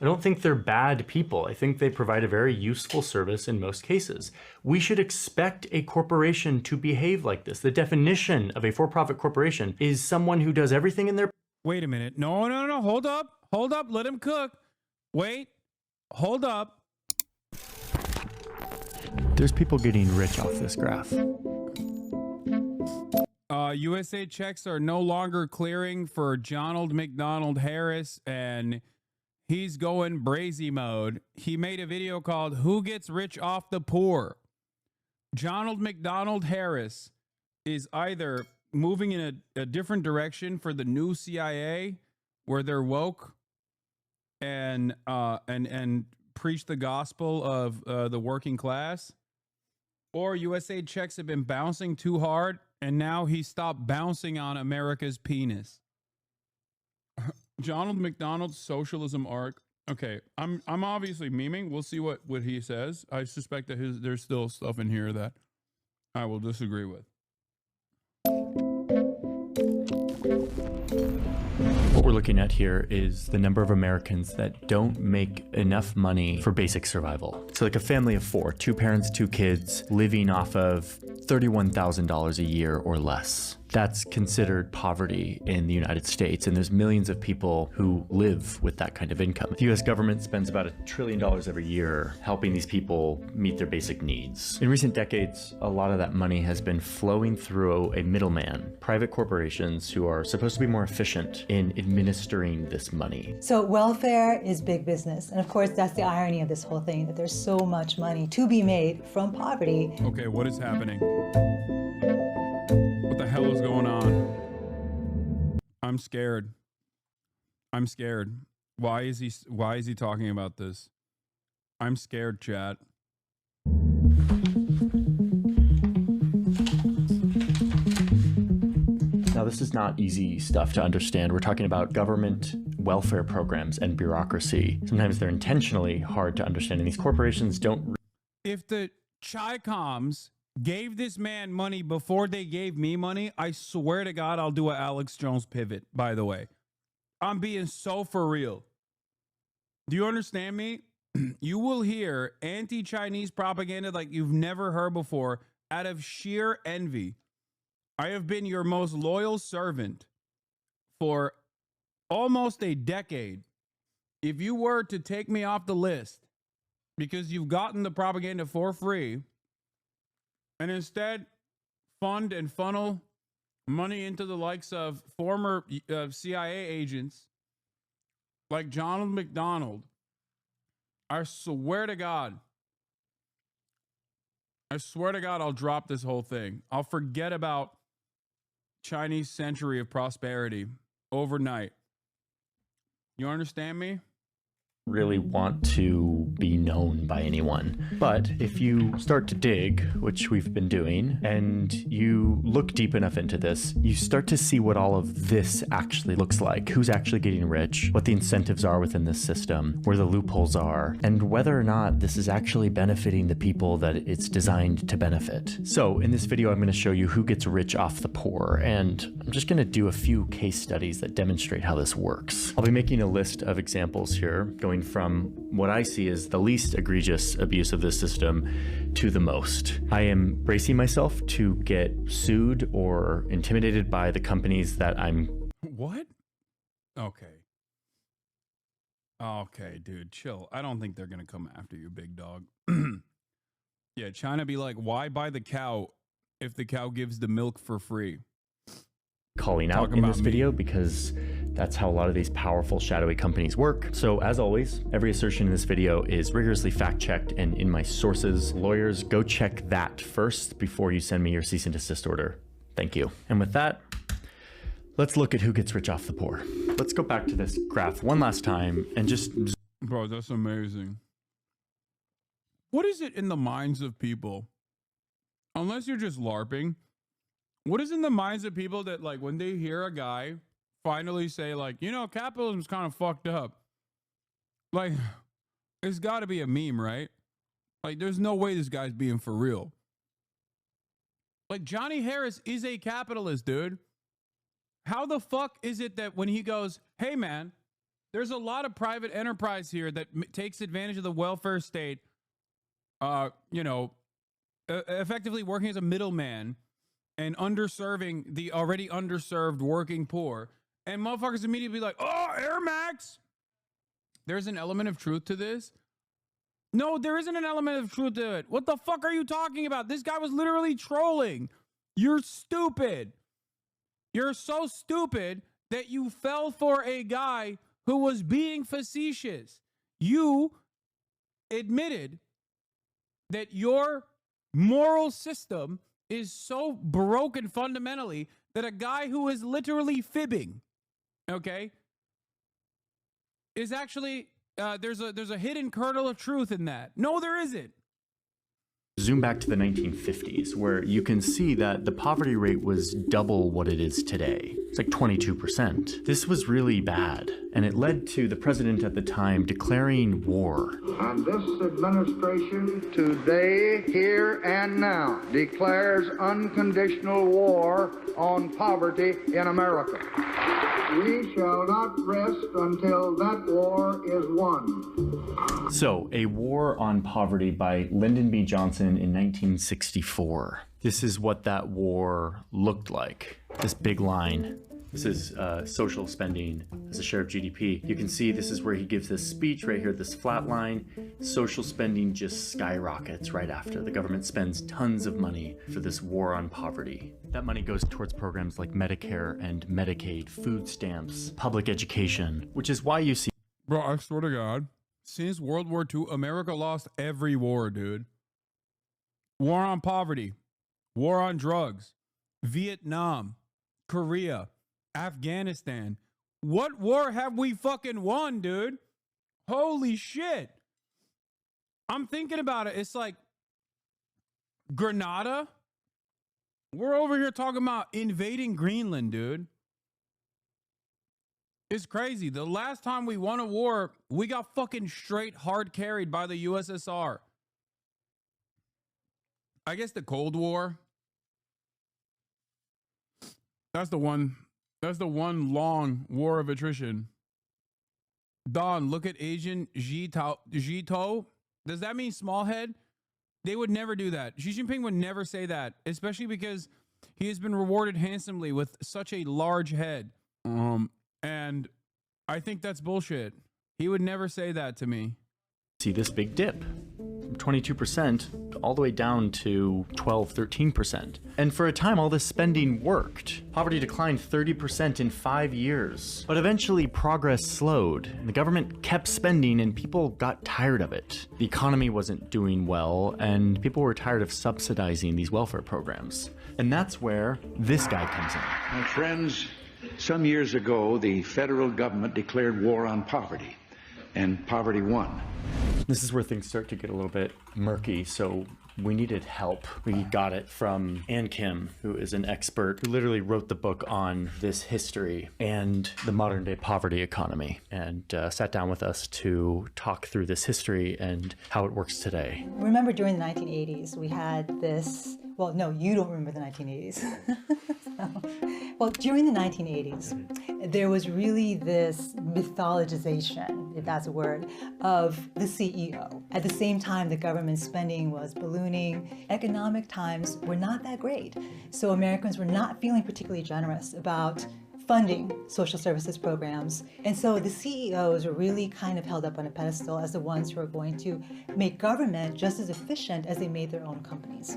I don't think they're bad people. I think they provide a very useful service in most cases. We should expect a corporation to behave like this. The definition of a for-profit corporation is someone who does everything in their... Wait a minute. No, no, no. Hold up. Hold up. Let him cook. Wait. Hold up. There's people getting rich off this graph. USA checks are no longer clearing for Donald McDonald Harris, and he's going brazy mode. He made a video called "Who Gets Rich Off the Poor?" Donald McDonald Harris is either moving in a different direction for the new CIA, where they're woke and preach the gospel of the working class, or USA checks have been bouncing too hard, and now he stopped bouncing on America's penis. Donald McDonald's socialism arc. Okay, I'm obviously memeing. We'll see what he says. I suspect that there's still stuff in here that I will disagree with. What we're looking at here is the number of Americans that don't make enough money for basic survival. So like a family of four, two parents, two kids, living off of $31,000 a year or less. That's considered poverty in the United States, and there's millions of people who live with that kind of income. The US government spends about $1 trillion every year helping these people meet their basic needs. In recent decades, a lot of that money has been flowing through a middleman, private corporations who are supposed to be more efficient in administering this money. So welfare is big business, and of course that's the irony of this whole thing, that there's so much money to be made from poverty. Okay, what is happening? What the hell is going on? I'm scared. I'm scared. Why is he talking about this? I'm scared, chat. Now, this is not easy stuff to understand. We're talking about government welfare programs and bureaucracy. Sometimes they're intentionally hard to understand, and these corporations don't... If the Chi-Coms gave this man money before they gave me money, I swear to God, I'll do a Alex Jones pivot, by the way. I'm being so for real. Do you understand me? You will hear anti-Chinese propaganda like you've never heard before out of sheer envy. I have been your most loyal servant for almost a decade. If you were to take me off the list because you've gotten the propaganda for free, and instead fund and funnel money into the likes of former CIA agents like Donald McDonald, I swear to God, I'll drop this whole thing. I'll forget about Chinese century of prosperity overnight. You understand me? Really want to be known by anyone. But if you start to dig, which we've been doing, and you look deep enough into this, you start to see what all of this actually looks like, who's actually getting rich, what the incentives are within this system, where the loopholes are, and whether or not this is actually benefiting the people that it's designed to benefit. So in this video, I'm going to show you who gets rich off the poor, and I'm just going to do a few case studies that demonstrate how this works. I'll be making a list of examples here, going from what I see as the least egregious abuse of this system to the most. I am bracing myself to get sued or intimidated by the companies that I'm... What? Okay. Okay, dude, chill. I don't think they're going to come after you, big dog. Yeah, China be like, why buy the cow if the cow gives the milk for free? Calling out in this video because that's how a lot of these powerful shadowy companies work. So as always, every assertion in this video is rigorously fact-checked and in my sources. Lawyers, go check that first before you send me your cease and desist order. Thank you. And with that, let's look at who gets rich off the poor. Let's go back to this graph one last time and just... Bro, that's amazing. What is it in the minds of people? Unless you're just LARPing, what is in the minds of people that, like, when they hear a guy finally say, like, you know, capitalism's kind of fucked up. Like, it's got to be a meme, right? Like, there's no way this guy's being for real. Like, Jhonny Harris is a capitalist, dude. How the fuck is it that when he goes, hey, man, There's a lot of private enterprise here that takes advantage of the welfare state, effectively working as a middleman and underserving the already underserved working poor. And motherfuckers immediately be like, oh, Air Max. There's an element of truth to this. No, there isn't an element of truth to it. What the fuck are you talking about? This guy was literally trolling. You're stupid. You're so stupid that you fell for a guy who was being facetious. You admitted that your moral system is so broken fundamentally that a guy who is literally fibbing, okay, is actually, there's a hidden kernel of truth in that. No, there isn't. Zoom back to the 1950s, where you can see that the poverty rate was double what it is today. It's like 22%. This was really bad, and it led to the president at the time declaring war. And this administration today, here and now, declares unconditional war on poverty in America. We shall not rest until that war is won. So, A War on Poverty by Lyndon B. Johnson in 1964. This is what that war looked like. This big line. This is social spending as a share of GDP. You can see this is where he gives this speech right here, this flat line. Social spending just skyrockets right after. The government spends tons of money for this war on poverty. That money goes towards programs like Medicare and Medicaid, food stamps, public education, which is why you see. Bro, I swear to God, since World War II, America lost every war, dude. War on poverty, war on drugs, Vietnam, Korea, Afghanistan. What war have we fucking won, dude? Holy shit. I'm thinking about it. It's like Grenada. We're over here talking about invading Greenland, dude. It's crazy. The last time we won a war, we got fucking straight hard carried by the USSR. I guess the Cold War. That's the one long war of attrition. Don, look at Asian Jito. Does that mean small head? They would never do that. Xi Jinping would never say that, especially because he has been rewarded handsomely with such a large head. And I think that's bullshit. He would never say that to me. See this big dip from 22% all the way down to 12, 13%. And for a time, all this spending worked. Poverty declined 30% in 5 years. But eventually progress slowed and the government kept spending and people got tired of it. The economy wasn't doing well and people were tired of subsidizing these welfare programs. And that's where this guy comes in. My friends, some years ago, the federal government declared war on poverty, and poverty won. This is where things start to get a little bit murky, so we needed help. We got it from Ann Kim, who is an expert who literally wrote the book on this history and the modern day poverty economy, and sat down with us to talk through this history and how it works today. Remember during the 1980s, we had this, well, no, you don't remember the 1980s. Well, during the 1980s, there was really this mythologization, if that's a word, of the CEO. At the same time, the government spending was ballooning. Economic times were not that great. So Americans were not feeling particularly generous about funding social services programs. And so the CEOs were really kind of held up on a pedestal as the ones who are going to make government just as efficient as they made their own companies.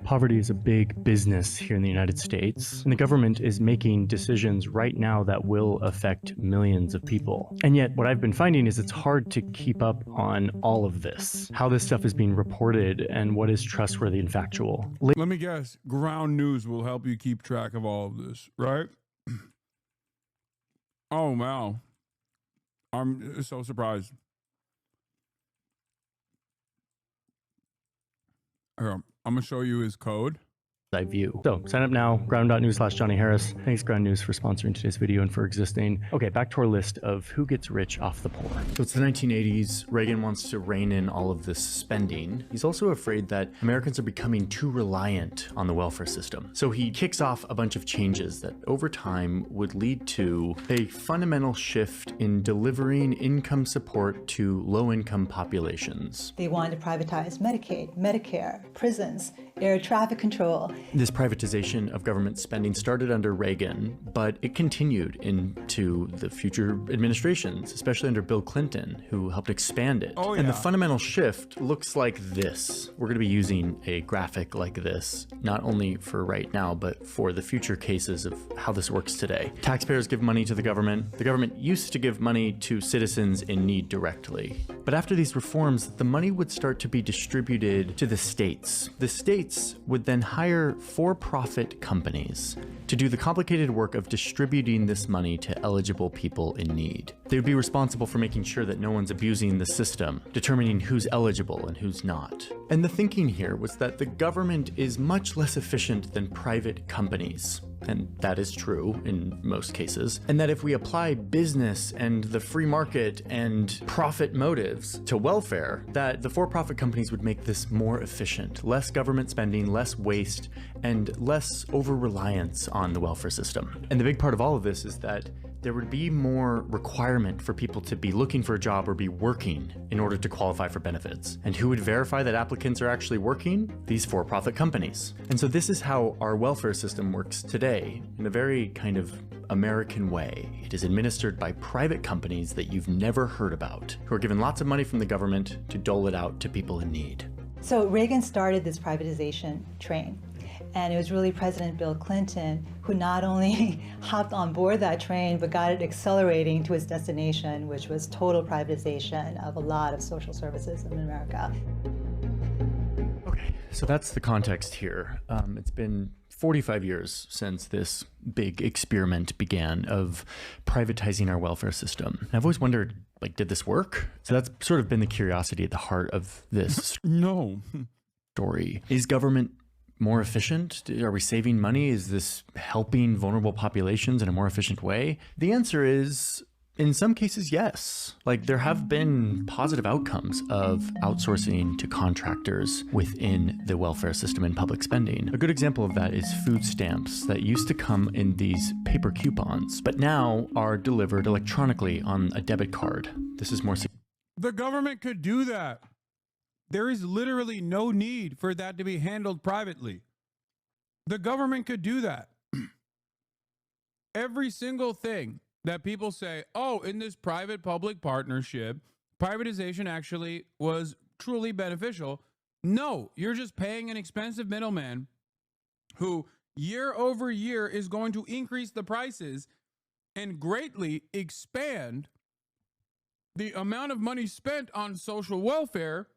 Poverty is a big business here in the United States, and the government is making decisions right now that will affect millions of people. And yet, what I've been finding is it's hard to keep up on all of this, how this stuff is being reported, and what is trustworthy and factual. Let me guess, ground news will help you keep track of all of this, right? Oh, wow. I'm so surprised. Here, I'm going to show you his code. I view. So sign up now, ground.news/Jhonny Harris. Thanks, Ground News, for sponsoring today's video and for existing. Okay, back to our list of who gets rich off the poor. So it's the 1980s. Reagan wants to rein in all of this spending. He's also afraid that Americans are becoming too reliant on the welfare system. So he kicks off a bunch of changes that over time would lead to a fundamental shift in delivering income support to low-income populations. They wanted to privatize Medicaid, Medicare, prisons, air traffic control. This privatization of government spending started under Reagan, but it continued into the future administrations, especially under Bill Clinton, who helped expand it. Oh, yeah. And the fundamental shift looks like this. We're going to be using a graphic like this, not only for right now, but for the future cases of how this works today. Taxpayers give money to the government. The government used to give money to citizens in need directly. But after these reforms, the money would start to be distributed to the states. The states would then hire for-profit companies to do the complicated work of distributing this money to eligible people in need. They would be responsible for making sure that no one's abusing the system, determining who's eligible and who's not. And the thinking here was that the government is much less efficient than private companies. And that is true in most cases. And that if we apply business and the free market and profit motives to welfare, that the for-profit companies would make this more efficient. Less government spending, less waste, and less over-reliance on the welfare system. And the big part of all of this is that there would be more requirement for people to be looking for a job or be working in order to qualify for benefits. And who would verify that applicants are actually working? These for-profit companies. And so this is how our welfare system works today, in a very kind of American way. It is administered by private companies that you've never heard about, who are given lots of money from the government to dole it out to people in need. So Reagan started this privatization train. And it was really President Bill Clinton who not only hopped on board that train, but got it accelerating to its destination, which was total privatization of a lot of social services in America. Okay, so that's the context here. It's been 45 years since this big experiment began of privatizing our welfare system. And I've always wondered, like, did this work? So that's sort of been the curiosity at the heart of this No. story. Is government more efficient? Are we saving money? Is this helping vulnerable populations in a more efficient way? The answer is, in some cases, yes. Like, there have been positive outcomes of outsourcing to contractors within the welfare system and public spending. A good example of that is food stamps that used to come in these paper coupons, but now are delivered electronically on a debit card. This is more The government could do that. There is literally no need for that to be handled privately. The government could do that. Every single thing that people say, oh, in this private-public partnership, privatization actually was truly beneficial. No, you're just paying an expensive middleman who year over year is going to increase the prices and greatly expand the amount of money spent on social welfare,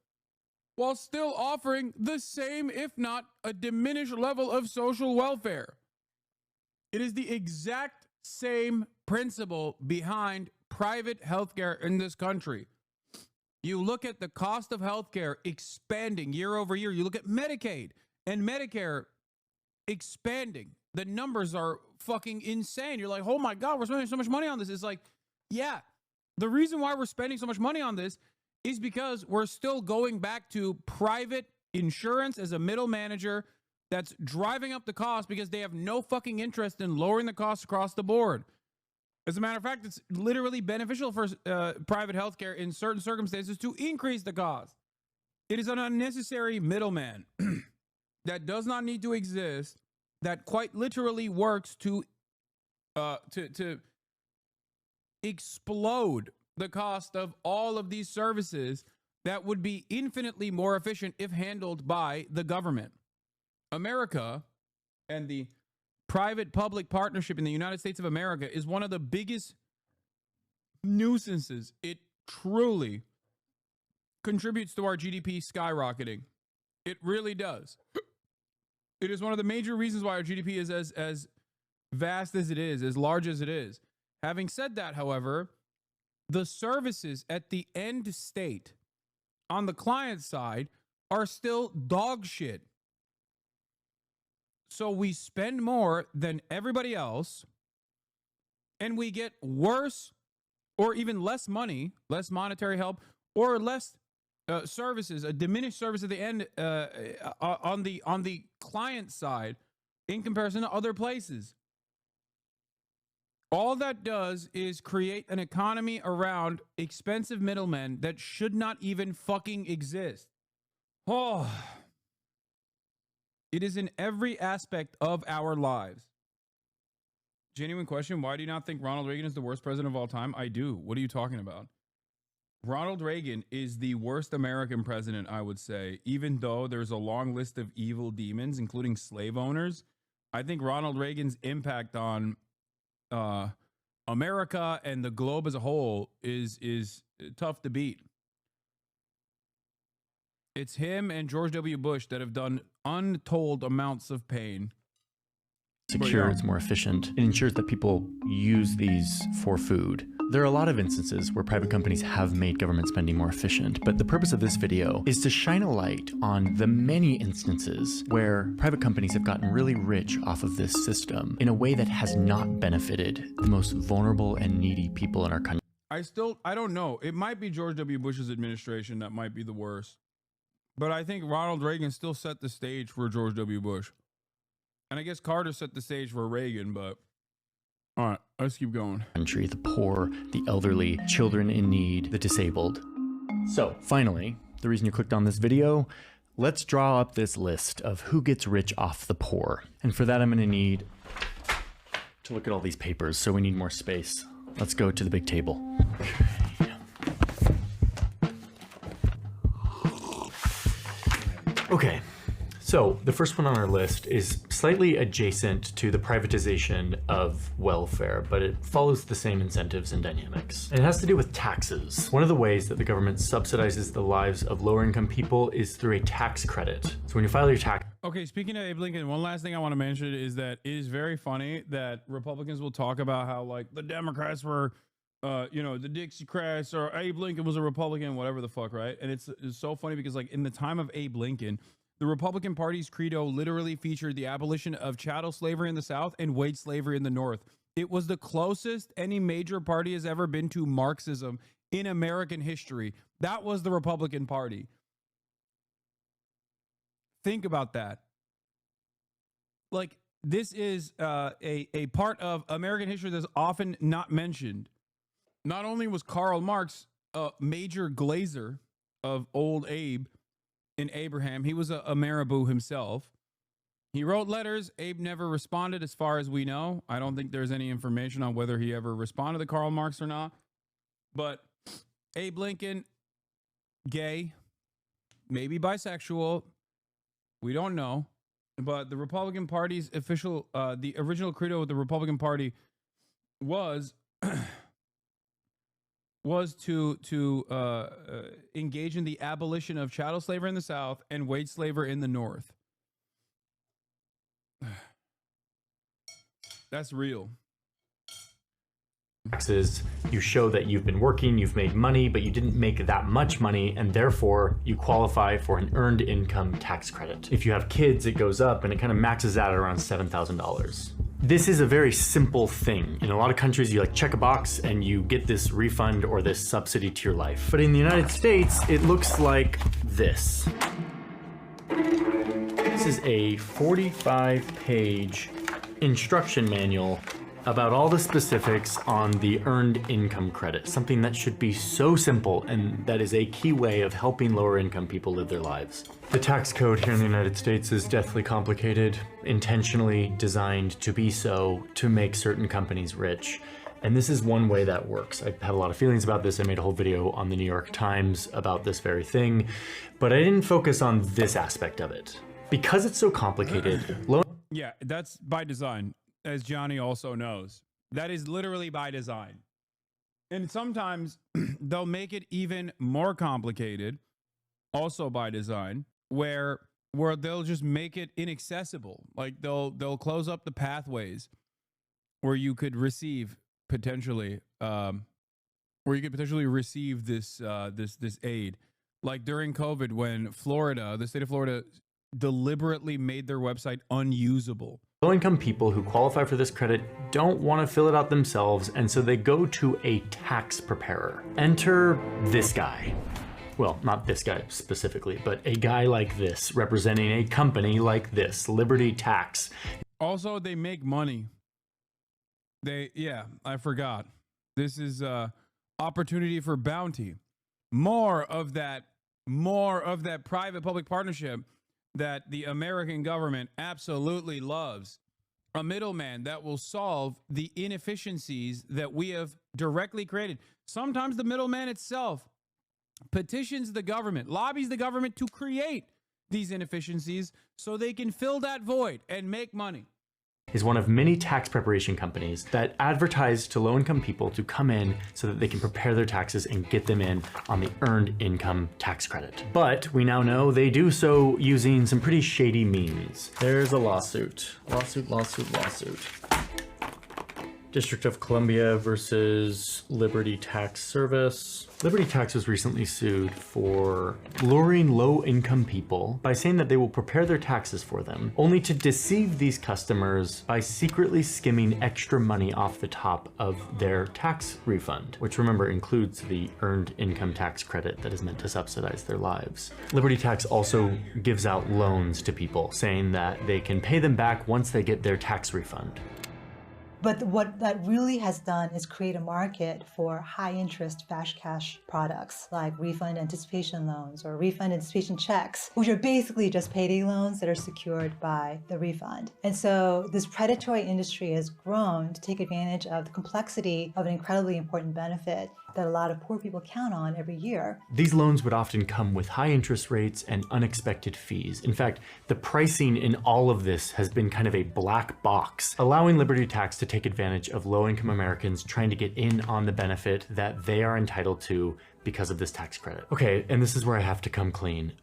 while still offering the same, if not a diminished level of social welfare. It is the exact same principle behind private healthcare in this country. You look at the cost of healthcare expanding year over year. You look at Medicaid and Medicare expanding. The numbers are fucking insane. You're like, oh my God, we're spending so much money on this. It's like, yeah, the reason why we're spending so much money on this is because we're still going back to private insurance as a middle manager that's driving up the cost because they have no fucking interest in lowering the costs across the board. As a matter of fact, it's literally beneficial for private healthcare in certain circumstances to increase the cost. It is an unnecessary middleman that does not need to exist, that quite literally works to explode the cost of all of these services that would be infinitely more efficient if handled by the government. America and the private-public partnership in the United States of America is one of the biggest nuisances. It truly contributes to our GDP skyrocketing. It really does. It is one of the major reasons why our GDP is as vast as it is, as large as it is. Having said that, however, the services at the end state on the client side are still dog shit. So we spend more than everybody else, and we get worse or even less money, less monetary help, or less services, a diminished service at the end on the client side in comparison to other places. All that does is create an economy around expensive middlemen that should not even fucking exist. Oh, it is in every aspect of our lives. Genuine question. Why do you not think Ronald Reagan is the worst president of all time? I do. What are you talking about? Ronald Reagan is the worst American president, I would say, even though there's a long list of evil demons, including slave owners. I think Ronald Reagan's impact on America and the globe as a whole is tough to beat. It's him and George W. Bush that have done untold amounts of pain. Secure, it's more efficient. It ensures that people use these for food. There are a lot of instances where private companies have made government spending more efficient, but the purpose of this video is to shine a light on the many instances where private companies have gotten really rich off of this system in a way that has not benefited the most vulnerable and needy people in our country. I don't know. It might be George W. Bush's administration that might be the worst. But I think Ronald Reagan still set the stage for George W. Bush. And I guess Carter set the stage for Reagan, but all right, let's keep going. Country, the poor, the elderly, children in need, the disabled. So finally, the reason you clicked on this video, let's draw up this list of who gets rich off the poor. And for that, I'm gonna need to look at all these papers, so we need more space. Let's go to the big table. Okay, so the first one on our list is slightly adjacent to the privatization of welfare, but it follows the same incentives and dynamics. And it has to do with taxes. One of the ways that the government subsidizes the lives of lower income people is through a tax credit. So when you file your tax... Okay, speaking of Abe Lincoln, one last thing I want to mention is that it is very funny that Republicans will talk about how, like, the Democrats were, the Dixiecrats, or Abe Lincoln was a Republican, whatever the fuck, right? And it's so funny because, like, in the time of Abe Lincoln, the Republican Party's credo literally featured the abolition of chattel slavery in the South and wage slavery in the North. It was the closest any major party has ever been to Marxism in American history. That was the Republican Party. Think about that. Like, this is a part of American history that's often not mentioned. Not only was Karl Marx a major glazer of old Abe in Abraham, he was a Marabou himself. He wrote letters. Abe never responded as far as we know. I don't think there's any information on whether he ever responded to Karl Marx or not. But Abe Lincoln, gay, maybe bisexual, we don't know. But the Republican Party's official, the original credo of the Republican Party was to engage in the abolition of chattel slavery in the South and wage slavery in the North. That's real. Taxes, you show that you've been working, you've made money, but you didn't make that much money, and therefore you qualify for an earned income tax credit. If you have kids, it goes up and it kind of maxes out at around $7,000. This is a very simple thing. In a lot of countries, you like check a box and you get this refund or this subsidy to your life. But in the United States, it looks like this. This is a 45-page instruction manual about all the specifics on the earned income credit, something that should be so simple, and that is a key way of helping lower income people live their lives. The tax code here in the United States is deathly complicated, intentionally designed to be so, to make certain companies rich. And this is one way that works. I had a lot of feelings about this. I made a whole video on the New York Times about this very thing, but I didn't focus on this aspect of it. Because it's so complicated, Yeah, that's by design. As Jhonny also knows, that is literally by design. And sometimes they'll make it even more complicated, also by design, where they'll just make it inaccessible. Like they'll close up the pathways where you could receive potentially receive this this aid. Like during COVID, when the state of Florida deliberately made their website unusable. Low-income people who qualify for this credit don't want to fill it out themselves, and so they go to a tax preparer. Enter this guy. Well, not this guy specifically, but a guy like this, representing a company like this, Liberty Tax. Also, they make money. I forgot. This is opportunity for bounty. More of that private-public partnership that the American government absolutely loves. A middleman that will solve the inefficiencies that we have directly created. Sometimes the middleman itself petitions the government, lobbies the government to create these inefficiencies so they can fill that void and make money. Is one of many tax preparation companies that advertise to low-income people to come in so that they can prepare their taxes and get them in on the earned income tax credit. But we now know they do so using some pretty shady means. There's a lawsuit. Lawsuit. District of Columbia versus Liberty Tax Service. Liberty Tax was recently sued for luring low-income people by saying that they will prepare their taxes for them, only to deceive these customers by secretly skimming extra money off the top of their tax refund, which remember includes the earned income tax credit that is meant to subsidize their lives. Liberty Tax also gives out loans to people, saying that they can pay them back once they get their tax refund. But what that really has done is create a market for high-interest fast cash products like refund anticipation loans or refund anticipation checks, which are basically just payday loans that are secured by the refund. And so this predatory industry has grown to take advantage of the complexity of an incredibly important benefit that a lot of poor people count on every year. These loans would often come with high interest rates and unexpected fees. In fact, the pricing in all of this has been kind of a black box, allowing Liberty Tax to take advantage of low-income Americans trying to get in on the benefit that they are entitled to because of this tax credit. Okay, and this is where I have to come clean.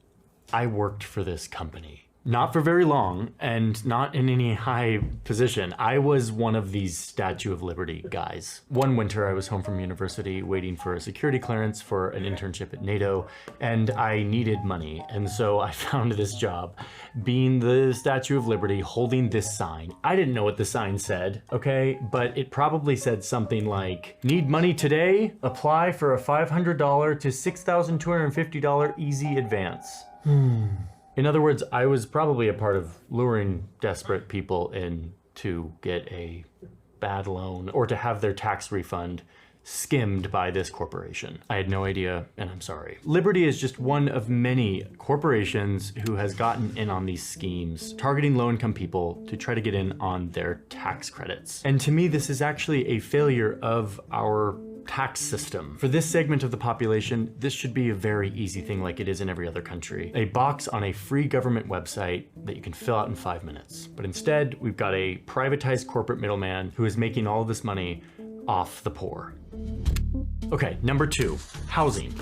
I worked for this company. Not for very long, and not in any high position. I was one of these Statue of Liberty guys. One winter, I was home from university waiting for a security clearance for an internship at NATO, and I needed money. And so I found this job, being the Statue of Liberty, holding this sign. I didn't know what the sign said, okay? But it probably said something like, "Need money today? Apply for a $500 to $6,250 easy advance." In other words, I was probably a part of luring desperate people in to get a bad loan or to have their tax refund skimmed by this corporation. I had no idea, and I'm sorry. Liberty is just one of many corporations who has gotten in on these schemes, targeting low-income people to try to get in on their tax credits. And to me, this is actually a failure of our tax system. For this segment of the population, this should be a very easy thing like it is in every other country. A box on a free government website that you can fill out in 5 minutes. But instead, we've got a privatized corporate middleman who is making all of this money off the poor. Okay, number 2, housing.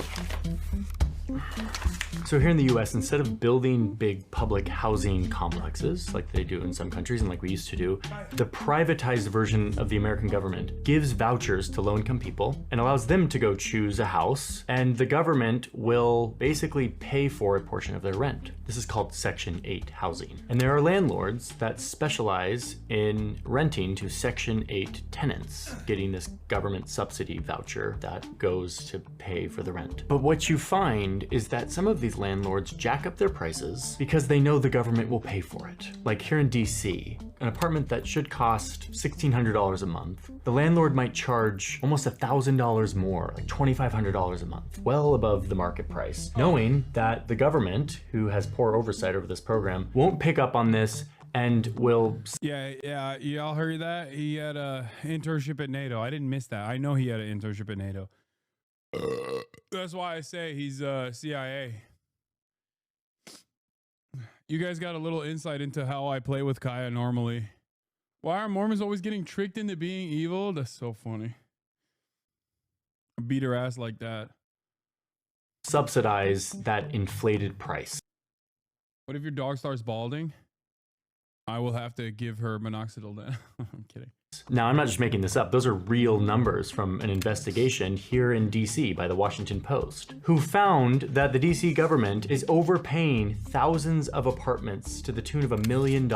So here in the US, instead of building big public housing complexes like they do in some countries and like we used to do, the privatized version of the American government gives vouchers to low-income people and allows them to go choose a house, and the government will basically pay for a portion of their rent. This is called Section 8 housing. And there are landlords that specialize in renting to Section 8 tenants, getting this government subsidy voucher that goes to pay for the rent. But what you find is that some of these landlords jack up their prices because they know the government will pay for it. Like here in DC, an apartment that should cost $1,600 a month, the landlord might charge almost $1,000 more, like $2,500 a month, well above the market price, knowing that the government, who has poor oversight over this program, won't pick up on this and will... Yeah, y'all heard that? He had a internship at NATO. I didn't miss that. I know he had an internship at NATO. That's why I say he's CIA. You guys got a little insight into how I play with Kaya normally. Why are Mormons always getting tricked into being evil? That's so funny. I beat her ass like that. Subsidize that inflated price. What if your dog starts balding? I will have to give her minoxidil then. I'm kidding. Now, I'm not just making this up. Those are real numbers from an investigation here in DC by the Washington Post, who found that the DC government is overpaying thousands of apartments to the tune of $1 million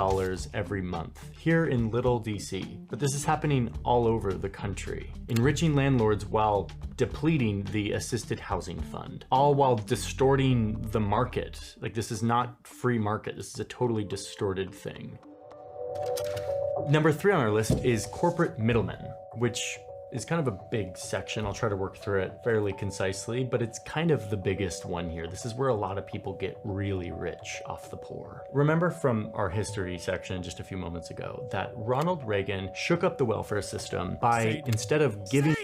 every month here in Little DC. But this is happening all over the country, enriching landlords while depleting the assisted housing fund, all while distorting the market. Like, this is not free market. This is a totally distorted thing. Number 3 on our list is corporate middlemen, which is kind of a big section. I'll try to work through it fairly concisely, but it's kind of the biggest one here. This is where a lot of people get really rich off the poor. Remember from our history section just a few moments ago that Ronald Reagan shook up the welfare system by, instead of giving...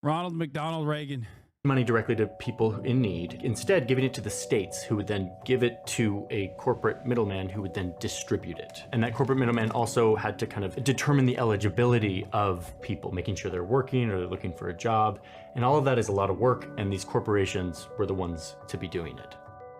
Ronald McDonald Reagan. Money directly to people in need, instead giving it to the states, who would then give it to a corporate middleman who would then distribute it. And that corporate middleman also had to kind of determine the eligibility of people, making sure they're working or they're looking for a job. And all of that is a lot of work, and these corporations were the ones to be doing it.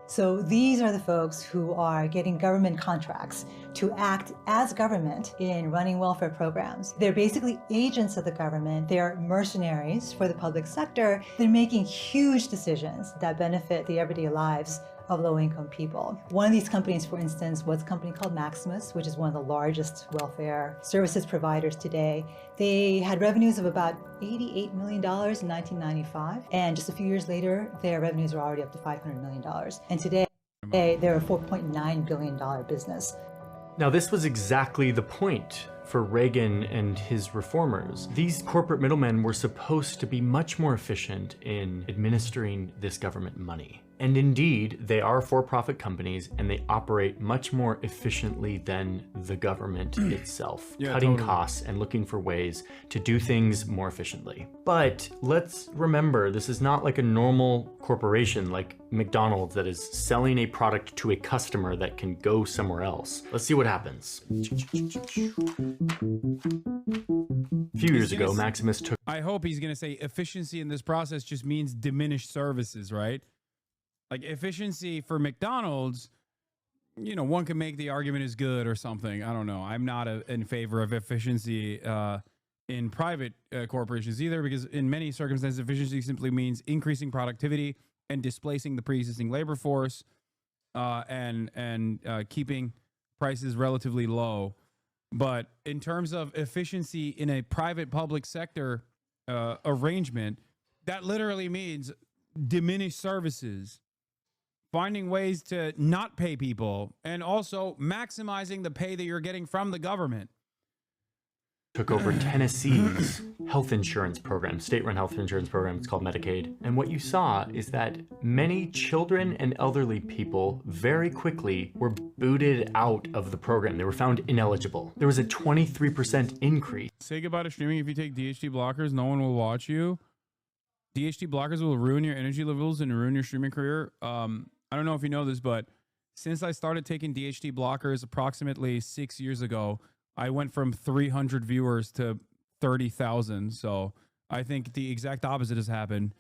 So these are the folks who are getting government contracts to act as government in running welfare programs. They're basically agents of the government. They're mercenaries for the public sector. They're making huge decisions that benefit the everyday lives of low-income people. One of these companies, for instance, was a company called Maximus, which is one of the largest welfare services providers today. They had revenues of about $88 million in 1995, and just a few years later, their revenues are already up to $500 million. And today, they're a $4.9 billion business. Now, this was exactly the point for Reagan and his reformers. These corporate middlemen were supposed to be much more efficient in administering this government money. And indeed, they are for-profit companies, and they operate much more efficiently than the government itself, cutting costs and looking for ways to do things more efficiently. But let's remember, this is not like a normal corporation like McDonald's that is selling a product to a customer that can go somewhere else. Let's see what happens. A few years ago, Maximus took... I hope he's going to say efficiency in this process just means diminished services, right? Like efficiency for McDonald's, you know, one can make the argument is good or something. I don't know. I'm not in favor of efficiency in private corporations either, because in many circumstances, efficiency simply means increasing productivity and displacing the pre-existing labor force and keeping prices relatively low. But in terms of efficiency in a private-public sector arrangement, that literally means diminished services, finding ways to not pay people, and also maximizing the pay that you're getting from the government. Took over Tennessee's health insurance program, state-run health insurance program. It's called Medicaid. And what you saw is that many children and elderly people very quickly were booted out of the program. They were found ineligible. There was a 23% increase. Say goodbye to streaming. If you take DHT blockers, no one will watch you. DHT blockers will ruin your energy levels and ruin your streaming career. I don't know if you know this, but since I started taking DHT blockers approximately 6 years ago, I went from 300 viewers to 30,000. So I think the exact opposite has happened.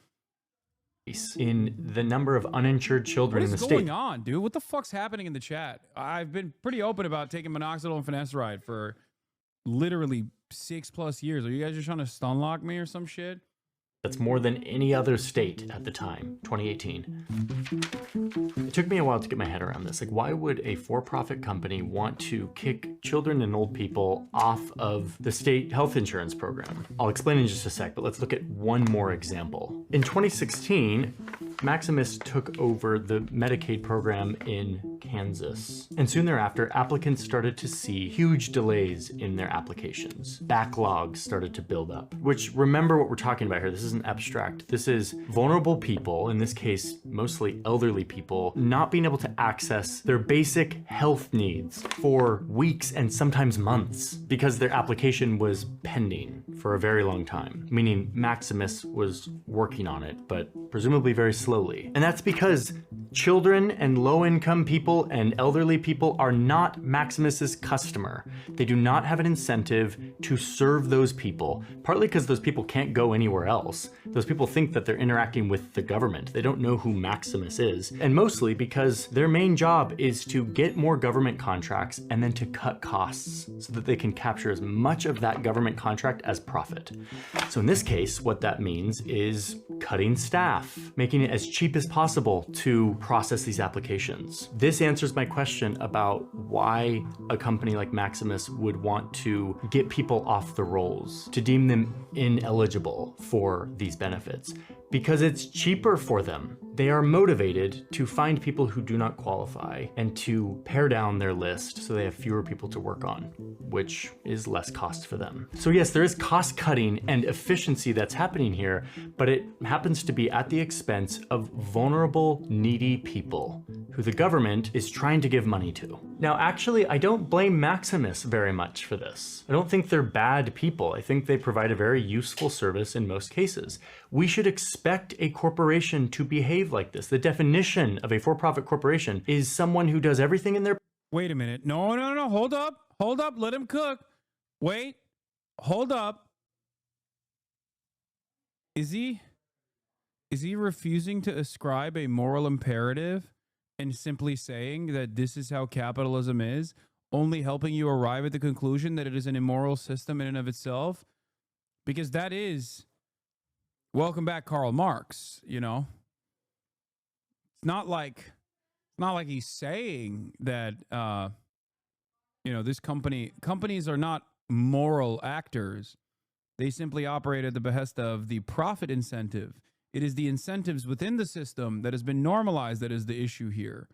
In the number of uninsured children in the state. What is going on, dude? What the fuck's happening in the chat? I've been pretty open about taking minoxidil and finasteride for literally 6+ years. Are you guys just trying to stun lock me or some shit? That's more than any other state at the time, 2018. It took me a while to get my head around this. Like, why would a for-profit company want to kick children and old people off of the state health insurance program? I'll explain in just a sec, but let's look at one more example. In 2016, Maximus took over the Medicaid program in Kansas. And soon thereafter, applicants started to see huge delays in their applications. Backlogs started to build up, which, remember what we're talking about here. This isn't abstract. This is vulnerable people, in this case, mostly elderly people, not being able to access their basic health needs for weeks and sometimes months because their application was pending for a very long time, meaning Maximus was working on it, but presumably very slowly. slowly. And that's because children and low-income people and elderly people are not Maximus's customer. They do not have an incentive to serve those people, partly because those people can't go anywhere else. Those people think that they're interacting with the government. They don't know who Maximus is. And mostly because their main job is to get more government contracts and then to cut costs so that they can capture as much of that government contract as profit. So in this case, what that means is cutting staff, making it as cheap as possible to process these applications. This answers my question about why a company like Maximus would want to get people off the rolls, to deem them ineligible for these benefits, because it's cheaper for them. They are motivated to find people who do not qualify and to pare down their list so they have fewer people to work on, which is less cost for them. So yes, there is cost cutting and efficiency that's happening here, but it happens to be at the expense of vulnerable, needy people who the government is trying to give money to. Now, actually, I don't blame Maximus very much for this. I don't think they're bad people. I think they provide a very useful service in most cases. We should expect a corporation to behave like this. The definition of a for-profit corporation is someone who does everything in their... Wait a minute. No. Hold up. Let him cook. Wait. Hold up. Is he refusing to ascribe a moral imperative and simply saying that this is how capitalism is, only helping you arrive at the conclusion that it is an immoral system in and of itself? Because that is... Welcome back, Karl Marx, you know? It's not like he's saying that, this companies are not moral actors. They simply operate at the behest of the profit incentive. It is the incentives within the system that has been normalized that is the issue here.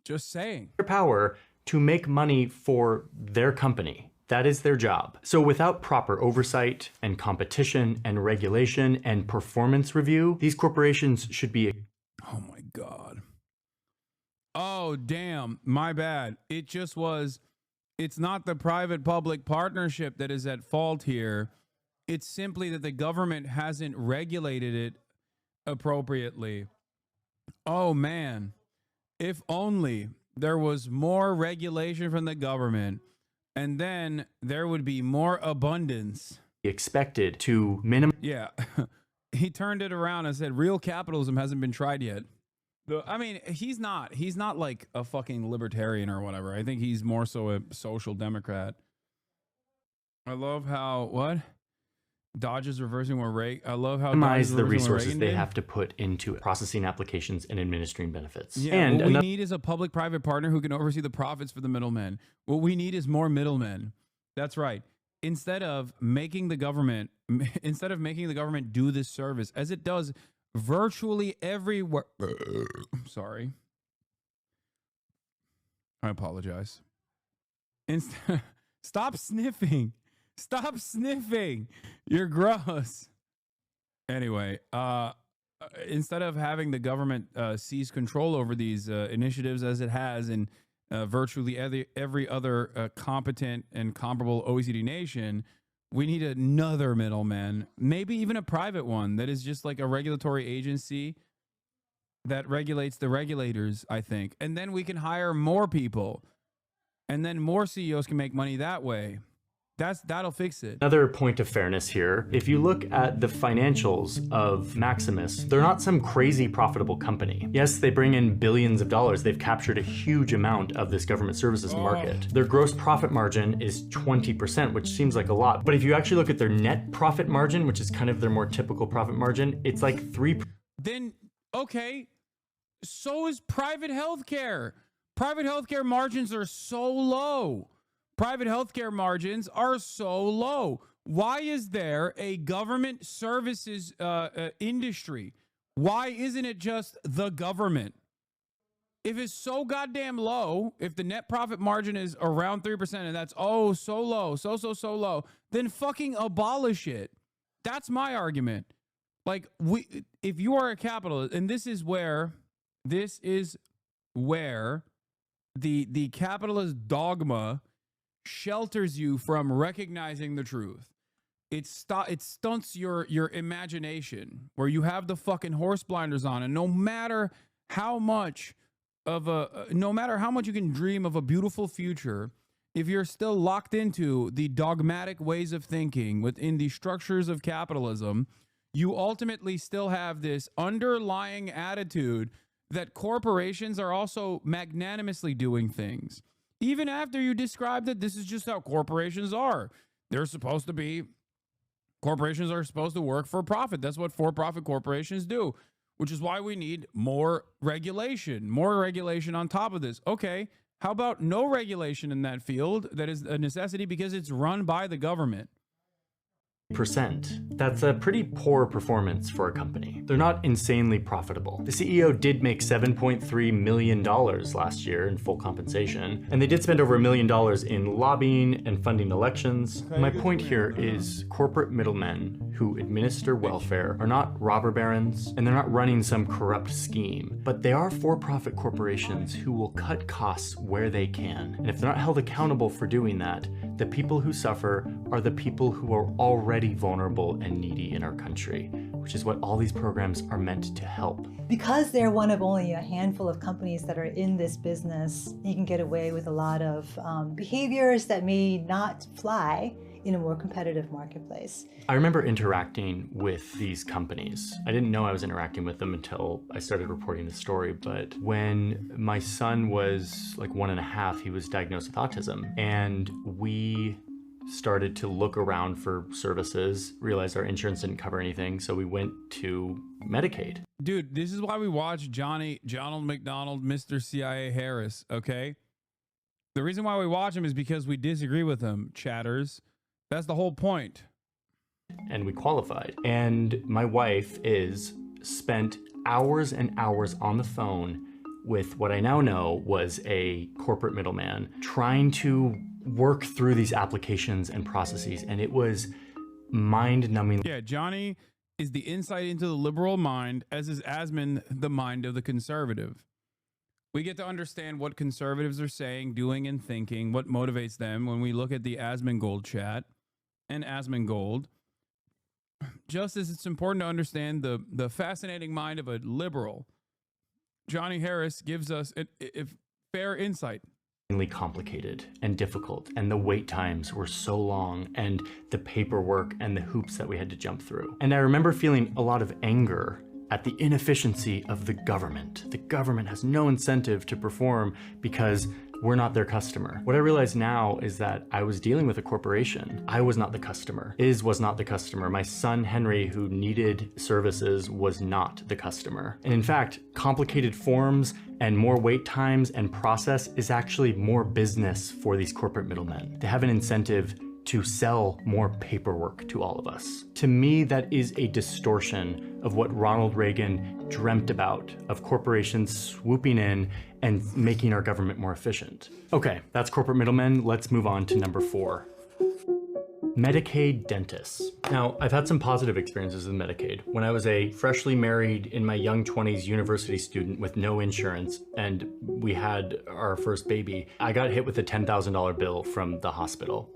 Just saying. Power to make money for their company. That is their job. So without proper oversight and competition and regulation and performance review, these corporations should be... Oh my God. Oh, damn. My bad. It's not the private-public partnership that is at fault here. It's simply that the government hasn't regulated it appropriately. Oh, man. If only there was more regulation from the government, and then there would be more abundance. Expected to minimum... Yeah. He turned it around and said, real capitalism hasn't been tried yet. I mean, he's not like a fucking libertarian or whatever. I think he's more so a social democrat. I love how, what? Dodge is reversing what Reagan... I love how... Minimize the resources they have to put into processing applications and administering benefits. Yeah, and what we need is a public-private partner who can oversee the profits for the middlemen. What we need is more middlemen. That's right. Instead of making the government do this service, as it does virtually everywhere... Sorry. I apologize. Stop sniffing. Stop sniffing. You're gross. Anyway, instead of having the government seize control over these initiatives as it has in virtually every other competent and comparable OECD nation, we need another middleman, maybe even a private one that is just like a regulatory agency that regulates the regulators, I think. And then we can hire more people, and then more CEOs can make money that way. That'll fix it. Another point of fairness here, if you look at the financials of Maximus, they're not some crazy profitable company. Yes, they bring in billions of dollars. They've captured a huge amount of this government services market. Their gross profit margin is 20%, which seems like a lot. But if you actually look at their net profit margin, which is kind of their more typical profit margin, it's like 3%. Then, okay, so is private healthcare. Private healthcare margins are so low. Private healthcare margins are so low. Why is there a government services industry? Why isn't it just the government? If it's so goddamn low, if the net profit margin is around 3% and that's, so low, so low, then fucking abolish it. That's my argument. Like, if you are a capitalist, and this is where the capitalist dogma shelters you from recognizing the truth. it stunts your imagination, where you have the fucking horse blinders on, and no matter how much you can dream of a beautiful future, if you're still locked into the dogmatic ways of thinking within the structures of capitalism, you ultimately still have this underlying attitude that corporations are also magnanimously doing things. Even after you describe that this is just how corporations are. Corporations are supposed to work for profit. That's what for-profit corporations do, which is why we need more regulation on top of this. Okay, how about no regulation in that field? That is a necessity because it's run by the government. That's a pretty poor performance for a company. They're not insanely profitable. The CEO did make $7.3 million last year in full compensation, and they did spend over $1 million in lobbying and funding elections. My point here is corporate middlemen who administer welfare are not robber barons, and they're not running some corrupt scheme, but they are for-profit corporations who will cut costs where they can. And if they're not held accountable for doing that, the people who suffer are the people who are already vulnerable and needy in our country, which is what all these programs are meant to help. Because they're one of only a handful of companies that are in this business, you can get away with a lot of behaviors that may not fly in a more competitive marketplace. I remember interacting with these companies. I didn't know I was interacting with them until I started reporting the story, but when my son was like 1.5, he was diagnosed with autism, and we started to look around for services, realized our insurance didn't cover anything, so we went to Medicaid. Dude, this is why we watch Donald McDonald, Mr. CIA Harris, okay? The reason why we watch him is because we disagree with him, chatters. That's the whole point. And we qualified. And my wife spent hours and hours on the phone with what I now know was a corporate middleman trying to work through these applications and processes, and it was mind-numbing. Yeah, Jhonny is the insight into the liberal mind, as is Asman the mind of the conservative. We get to understand what conservatives are saying, doing, and thinking, what motivates them when we look at the Asmongold chat and Asmongold. Just as it's important to understand the fascinating mind of a liberal, Jhonny Harris gives us a fair insight. Complicated and difficult, and the wait times were so long, and the paperwork and the hoops that we had to jump through. And I remember feeling a lot of anger at the inefficiency of the government. The government has no incentive to perform because we're not their customer. What I realize now is that I was dealing with a corporation. I was not the customer. Was not the customer. My son, Henry, who needed services, was not the customer. And in fact, complicated forms and more wait times and process is actually more business for these corporate middlemen. They have an incentive to sell more paperwork to all of us. To me, that is a distortion of what Ronald Reagan dreamt about, of corporations swooping in and making our government more efficient. Okay, that's corporate middlemen. Let's move on to number 4. Medicaid dentists. Now, I've had some positive experiences with Medicaid. When I was a freshly married, in my young 20s university student with no insurance, and we had our first baby, I got hit with a $10,000 bill from the hospital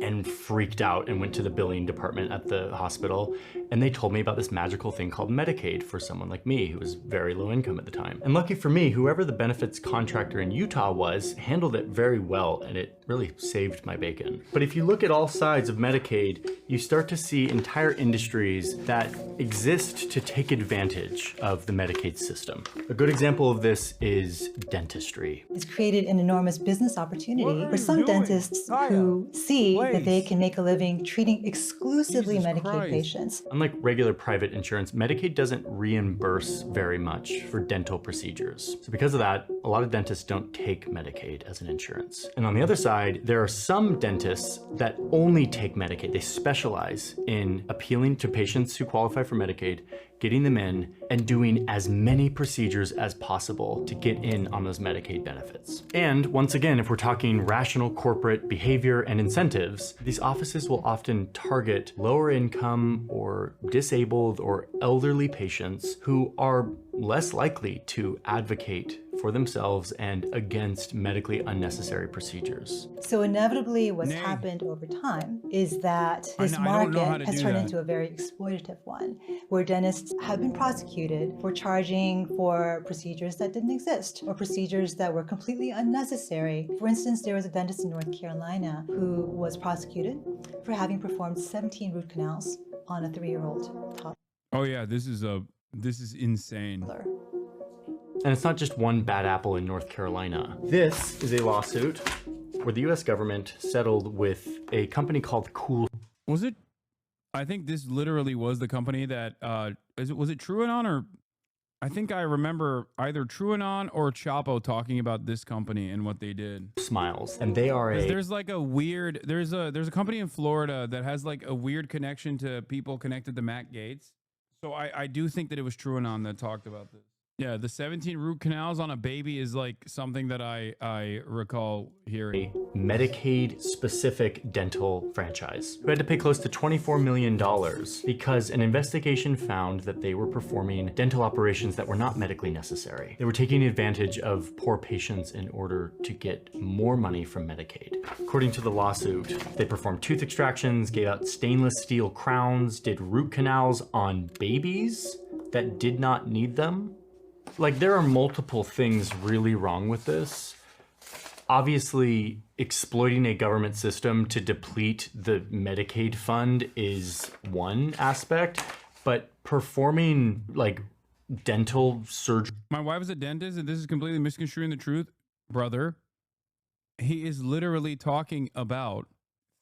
and freaked out and went to the billing department at the hospital, and they told me about this magical thing called Medicaid for someone like me who was very low income at the time. And lucky for me, whoever the benefits contractor in Utah was handled it very well, and it really saved my bacon. But if you look at all sides of Medicaid, you start to see entire industries that exist to take advantage of the Medicaid system. A good example of this is dentistry. It's created an enormous business opportunity for some dentists who see that they can make a living treating exclusively Medicaid patients. Unlike regular private insurance, Medicaid doesn't reimburse very much for dental procedures. So because of that, a lot of dentists don't take Medicaid as an insurance. And on the other side, there are some dentists that only take Medicaid. They specialize in appealing to patients who qualify for Medicaid, getting them in, and doing as many procedures as possible to get in on those Medicaid benefits. And once again, if we're talking rational corporate behavior and incentives, these offices will often target lower income or disabled or elderly patients who are less likely to advocate for themselves and against medically unnecessary procedures. So inevitably what's Nay. happened over time is that I this don't know how market to has do turned that. into a very exploitative one, where dentists have been prosecuted for charging for procedures that didn't exist or procedures that were completely unnecessary. For instance, there was a dentist in North Carolina who was prosecuted for having performed 17 root canals on a 3-year-old toddler. Oh yeah, this is insane. And it's not just one bad apple in North Carolina. This is a lawsuit where the US government settled with a company called Cool. Was it? I think this literally was the company that was it TrueAnon, or I think I remember either TrueAnon or Chapo talking about this company and what they did. Smiles. And they are There's like a weird there's a company in Florida that has like a weird connection to people connected to Matt Gaetz. So I do think that it was TrueAnon that talked about this. Yeah, the 17 root canals on a baby is like something that I recall hearing. Medicaid-specific dental franchise who had to pay close to $24 million because an investigation found that they were performing dental operations that were not medically necessary. They were taking advantage of poor patients in order to get more money from Medicaid. According to the lawsuit, they performed tooth extractions, gave out stainless steel crowns, did root canals on babies that did not need them. Like, there are multiple things really wrong with this. Obviously, exploiting a government system to deplete the Medicaid fund is one aspect, but performing like dental surgery. My wife is a dentist, and this is completely misconstruing the truth. Brother, he is literally talking about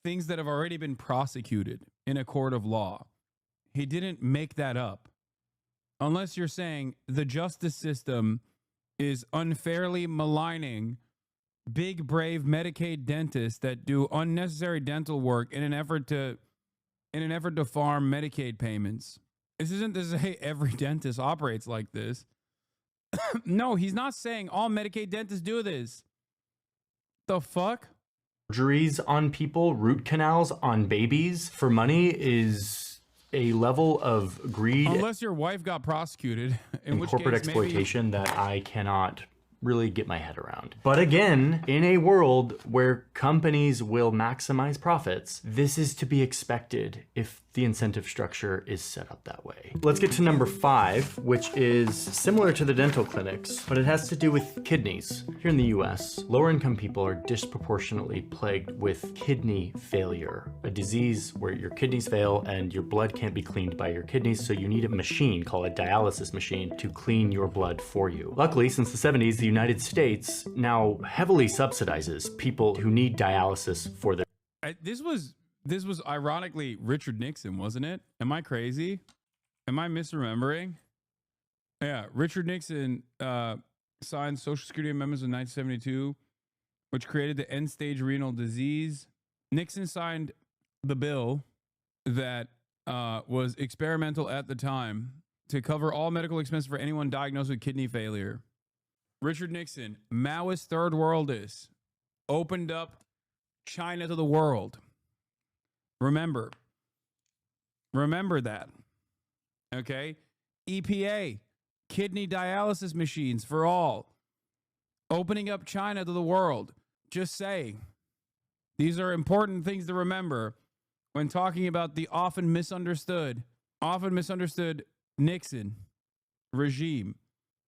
things that have already been prosecuted in a court of law. He didn't make that up. Unless you're saying the justice system is unfairly maligning big, brave Medicaid dentists that do unnecessary dental work in an effort to farm Medicaid payments. This isn't to say every dentist operates like this. No, he's not saying all Medicaid dentists do this. The fuck? Surgeries on people, root canals on babies for money is a level of greed. Unless your wife got prosecuted, in which corporate case exploitation that I cannot really get my head around. But again, in a world where companies will maximize profits, this is to be expected if the incentive structure is set up that way. Let's get to number 5, which is similar to the dental clinics, but it has to do with kidneys. Here in the US, lower income people are disproportionately plagued with kidney failure, a disease where your kidneys fail and your blood can't be cleaned by your kidneys, so you need a machine called a dialysis machine to clean your blood for you. Luckily, since the 70s, the United States now heavily subsidizes people who need dialysis for their... This was ironically Richard Nixon, wasn't it? Am I crazy? Am I misremembering? Yeah, Richard Nixon signed Social Security amendments in 1972, which created the end-stage renal disease. Nixon signed the bill that was experimental at the time to cover all medical expenses for anyone diagnosed with kidney failure. Richard Nixon, Maoist third worldist, opened up China to the world. Remember that. Okay? EPA, kidney dialysis machines for all. Opening up China to the world. Just saying. These are important things to remember when talking about the often misunderstood Nixon regime.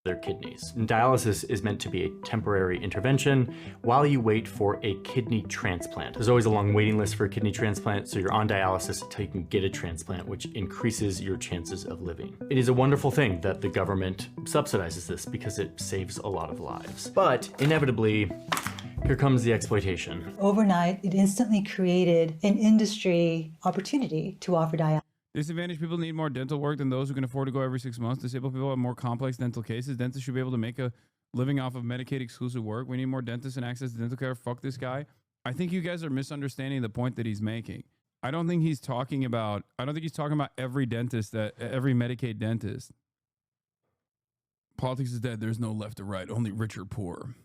Their kidneys. And dialysis is meant to be a temporary intervention while you wait for a kidney transplant. There's always a long waiting list for a kidney transplant, so you're on dialysis until you can get a transplant, which increases your chances of living. It is a wonderful thing that the government subsidizes this because it saves a lot of lives. But inevitably, here comes the exploitation. Overnight, it instantly created an industry opportunity to offer dialysis. Disadvantaged people need more dental work than those who can afford to go every 6 months. Disabled people have more complex dental cases. Dentists should be able to make a living off of Medicaid exclusive work. We need more dentists and access to dental care. Fuck this guy. I think you guys are misunderstanding the point that he's making. I don't think he's talking about every dentist, every Medicaid dentist. Politics is dead. There's no left or right, only rich or poor.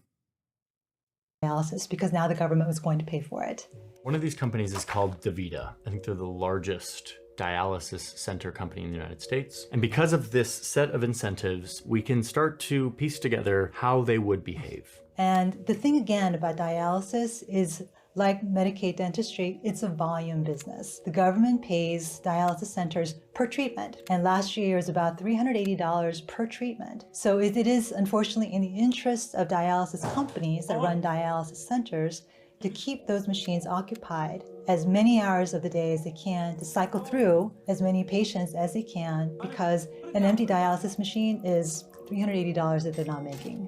Dialysis, because now the government was going to pay for it. One of these companies is called DaVita. I think they're the largest dialysis center company in the United States. And because of this set of incentives, we can start to piece together how they would behave. And the thing again about dialysis is, like Medicaid dentistry, it's a volume business. The government pays dialysis centers per treatment, and last year was about $380 per treatment. So it is unfortunately in the interest of dialysis companies that run dialysis centers to keep those machines occupied as many hours of the day as they can, to cycle through as many patients as they can, because an empty dialysis machine is $380 that they're not making.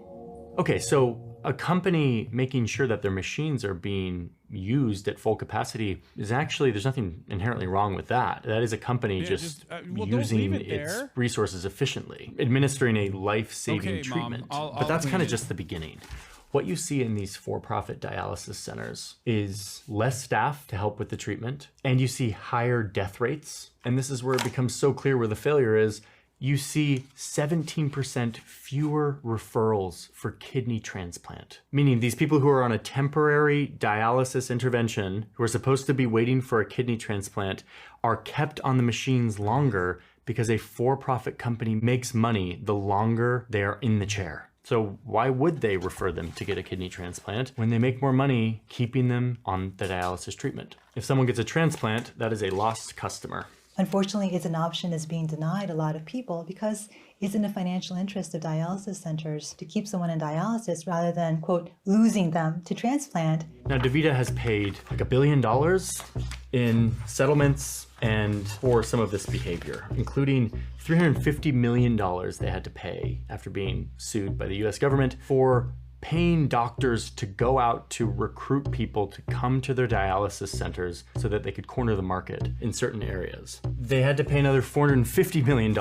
Okay, so a company making sure that their machines are being used at full capacity is actually, there's nothing inherently wrong with that. That is a company using its resources efficiently, administering a life-saving treatment. But that's kind of just the beginning. What you see in these for-profit dialysis centers is less staff to help with the treatment, and you see higher death rates. And this is where it becomes so clear where the failure is. You see 17% fewer referrals for kidney transplant, meaning these people who are on a temporary dialysis intervention, who are supposed to be waiting for a kidney transplant, are kept on the machines longer because a for-profit company makes money the longer they are in the chair. So why would they refer them to get a kidney transplant when they make more money keeping them on the dialysis treatment? If someone gets a transplant, that is a lost customer. Unfortunately, it's an option that's being denied a lot of people because it's in the financial interest of dialysis centers to keep someone in dialysis rather than, quote, losing them to transplant. Now, DaVita has paid like $1 billion in settlements and for some of this behavior, including $350 million they had to pay after being sued by the US government for paying doctors to go out to recruit people to come to their dialysis centers so that they could corner the market in certain areas. They had to pay another $450 million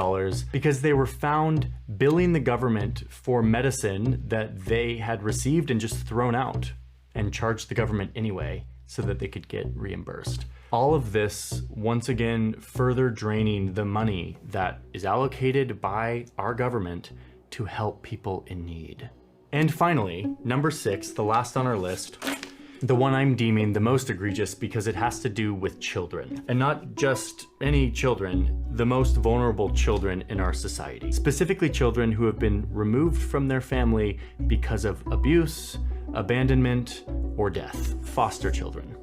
because they were found billing the government for medicine that they had received and just thrown out, and charged the government anyway so that they could get reimbursed. All of this, once again, further draining the money that is allocated by our government to help people in need. And finally, number 6, the last on our list, the one I'm deeming the most egregious because it has to do with children. And not just any children, the most vulnerable children in our society. Specifically children who have been removed from their family because of abuse, abandonment, or death. Foster children.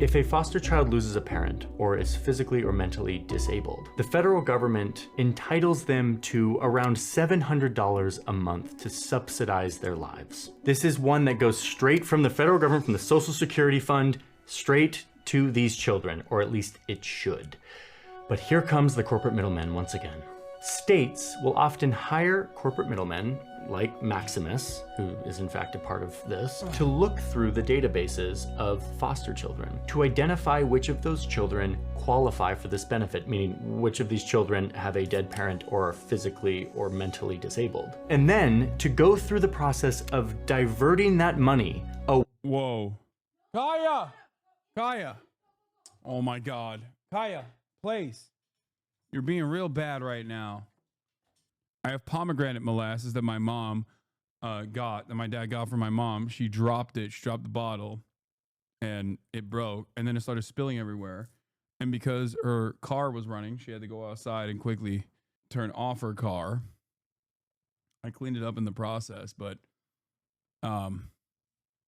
If a foster child loses a parent or is physically or mentally disabled, the federal government entitles them to around $700 a month to subsidize their lives. This is one that goes straight from the federal government, from the Social Security Fund, straight to these children, or at least it should. But here comes the corporate middlemen once again. States will often hire corporate middlemen like Maximus, who is in fact a part of this, to look through the databases of foster children to identify which of those children qualify for this benefit, meaning which of these children have a dead parent or are physically or mentally disabled. And then to go through the process of diverting that money. Whoa. Kaya. Oh my God. Kaya, please. You're being real bad right now. I have pomegranate molasses that my mom that my dad got for my mom. She dropped the bottle and it broke, and then it started spilling everywhere. And because her car was running, she had to go outside and quickly turn off her car. I cleaned it up in the process, but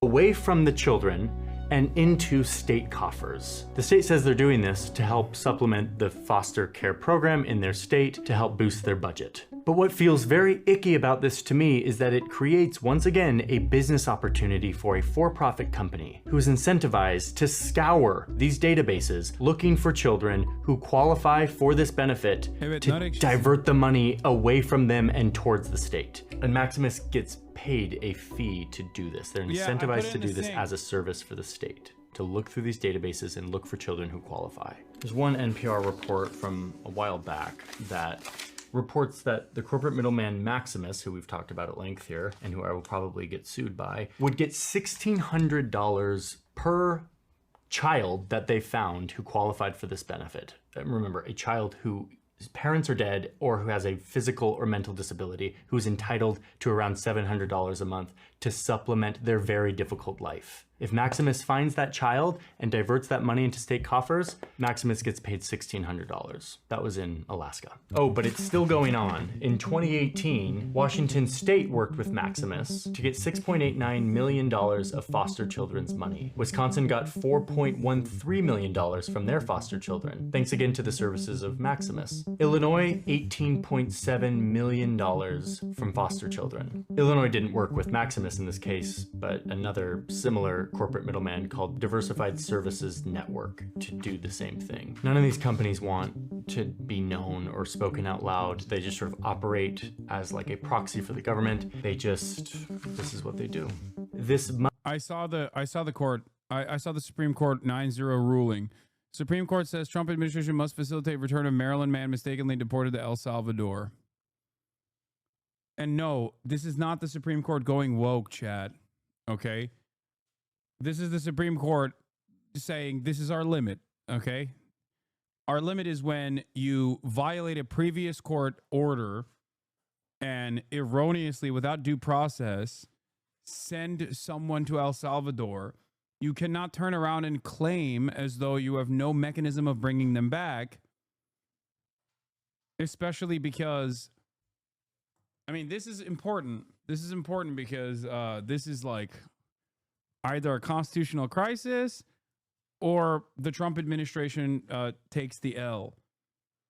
away from the children and into state coffers. The state says they're doing this to help supplement the foster care program in their state to help boost their budget. But what feels very icky about this to me is that it creates, once again, a business opportunity for a for-profit company who is incentivized to scour these databases looking for children who qualify for this benefit to divert the money away from them and towards the state. And Maximus gets paid a fee to do this. They're incentivized to do this as a service for the state, to look through these databases and look for children who qualify. There's one NPR report from a while back that reports that the corporate middleman Maximus, who we've talked about at length here, and who I will probably get sued by, would get $1,600 per child that they found who qualified for this benefit. Remember, a child whose parents are dead or who has a physical or mental disability, who is entitled to around $700 a month to supplement their very difficult life. If Maximus finds that child and diverts that money into state coffers, Maximus gets paid $1,600. That was in Alaska. Oh, but it's still going on. In 2018, Washington State worked with Maximus to get $6.89 million of foster children's money. Wisconsin got $4.13 million from their foster children, thanks again to the services of Maximus. Illinois, $18.7 million from foster children. Illinois didn't work with Maximus in this case, but another similar corporate middleman called Diversified Services Network to do the same thing. None of these companies want to be known or spoken out loud. They just sort of operate as like a proxy for the government. This is what they do. I saw the Supreme Court 9-0 ruling. Supreme Court says Trump administration must facilitate return of Maryland man mistakenly deported to El Salvador. And no, this is not the Supreme Court going woke, chat. Okay? This is the Supreme Court saying this is our limit, okay? Our limit is when you violate a previous court order and erroneously, without due process, send someone to El Salvador. You cannot turn around and claim as though you have no mechanism of bringing them back, especially because, I mean, this is important. This is important because this is like either a constitutional crisis or the Trump administration takes the L.